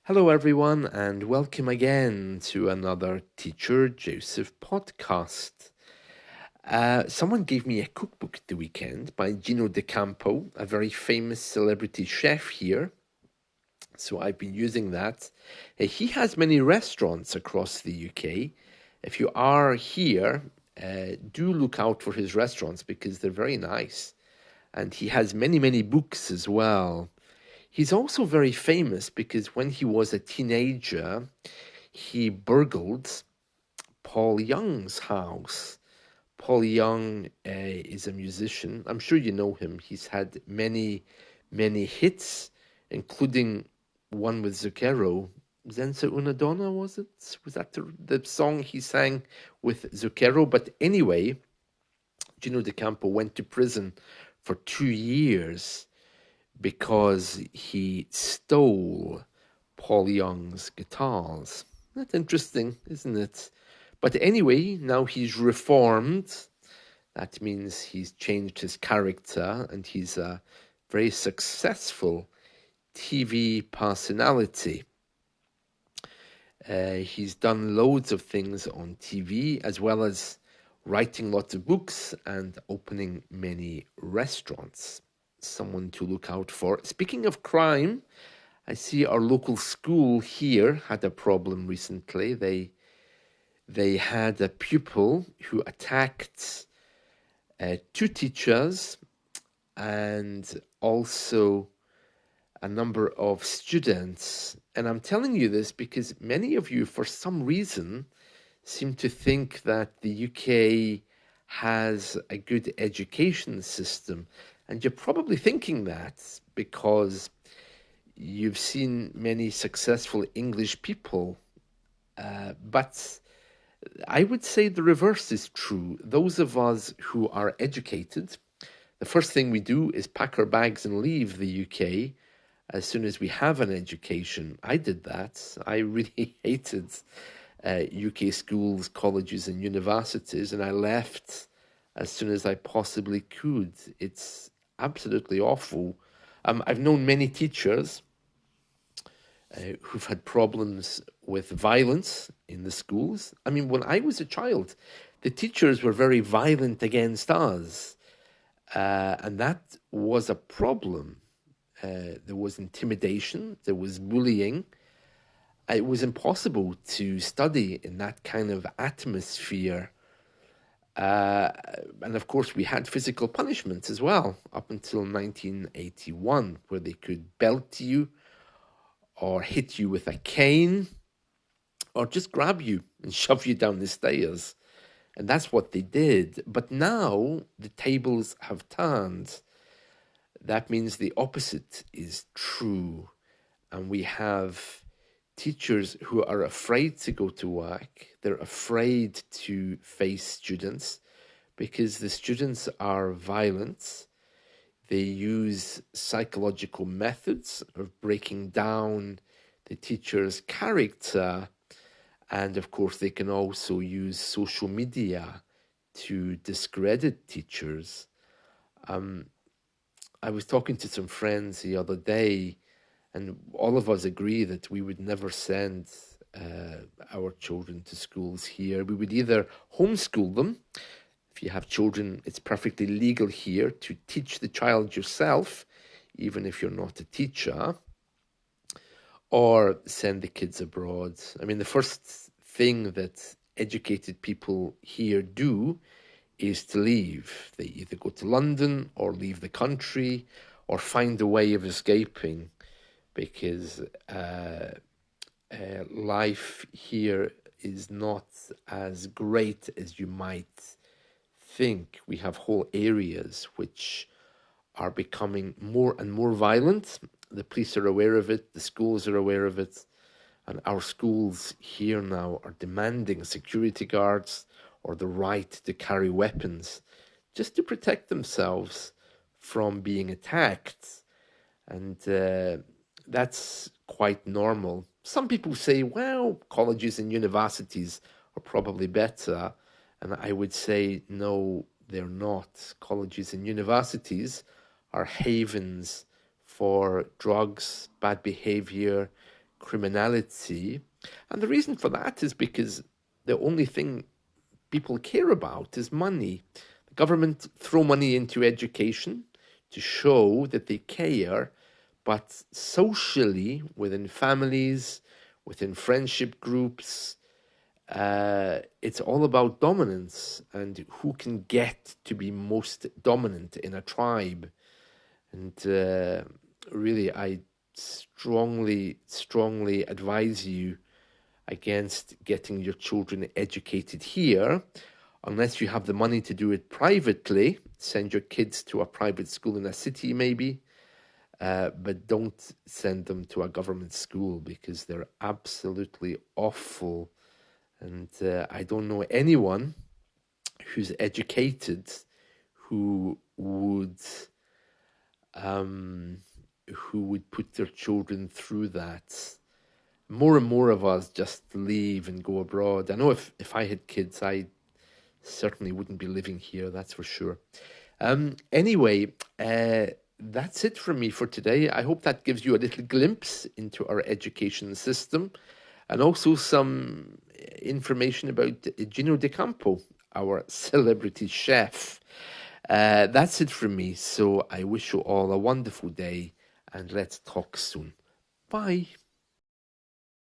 Hello, everyone, and welcome again to another Teacher Joseph podcast. Someone gave me a cookbook the weekend by Gino De Campo, a very famous celebrity chef here. So I've been using that. He has many restaurants across the UK. If you are here, do look out for his restaurants because they're very nice. And he has many, many books as well. He's also very famous because when he was a teenager, he burgled Paul Young's house. Paul Young is a musician. I'm sure you know him. He's had many, many hits, including one with Zucchero. Senza una donna, was it? Was that the song he sang with Zucchero? But anyway, Gino De Campo went to prison for 2 years because he stole Paul Young's guitars. That's interesting, isn't it? But anyway, now he's reformed. That means he's changed his character and he's a very successful TV personality. He's done loads of things on TV as well as writing lots of books and opening many restaurants. Someone to look out for. Speaking of crime, I see our local school here had a problem recently. They had a pupil who attacked two teachers and also a number of students. And I'm telling you this because many of you, for some reason, seem to think that the UK has a good education system. And you're probably thinking that because you've seen many successful English people. But I would say the reverse is true. Those of us who are educated, the first thing we do is pack our bags and leave the UK as soon as we have an education. I did that. I really hated UK schools, colleges, and universities, and I left as soon as I possibly could. It's absolutely awful. I've known many teachers who've had problems with violence in the schools. I mean, when I was a child, the teachers were very violent against us, and that was a problem. There was intimidation, there was bullying. It was impossible to study in that kind of atmosphere. And of course, we had physical punishment as well, up until 1981, where they could belt you or hit you with a cane or just grab you and shove you down the stairs. And that's what they did. But now the tables have turned. That means the opposite is true. And we have teachers who are afraid to go to work. They're afraid to face students because the students are violent. They use psychological methods of breaking down the teacher's character. And of course, they can also use social media to discredit teachers. I was talking to some friends the other day, and all of us agree that we would never send our children to schools here. We would either homeschool them. If you have children, it's perfectly legal here to teach the child yourself, even if you're not a teacher, or send the kids abroad. I mean, the first thing that educated people here do is to leave. They either go to London or leave the country or find a way of escaping because life here is not as great as you might think. We have whole areas which are becoming more and more violent. The police are aware of it, the schools are aware of it, and our schools here now are demanding security guards or the right to carry weapons just to protect themselves from being attacked. And that's quite normal. Some people say, well, colleges and universities are probably better. And I would say, no, they're not. Colleges and universities are havens for drugs, bad behavior, criminality. And the reason for that is because the only thing people care about is money. The government throw money into education to show that they care, but socially, within families, within friendship groups, it's all about dominance and who can get to be most dominant in a tribe. And really, I strongly advise you against getting your children educated here unless you have the money to do it privately. Send your kids to a private school in a city, maybe, but don't send them to a government school because they're absolutely awful. And I don't know anyone who's educated who would put their children through that. More and more of us just leave and go abroad. I know if I had kids, I certainly wouldn't be living here, that's for sure. Anyway, that's it from me for today. I hope that gives you a little glimpse into our education system and also some information about Gino De Campo, our celebrity chef. That's it from me. So I wish you all a wonderful day and let's talk soon. Bye.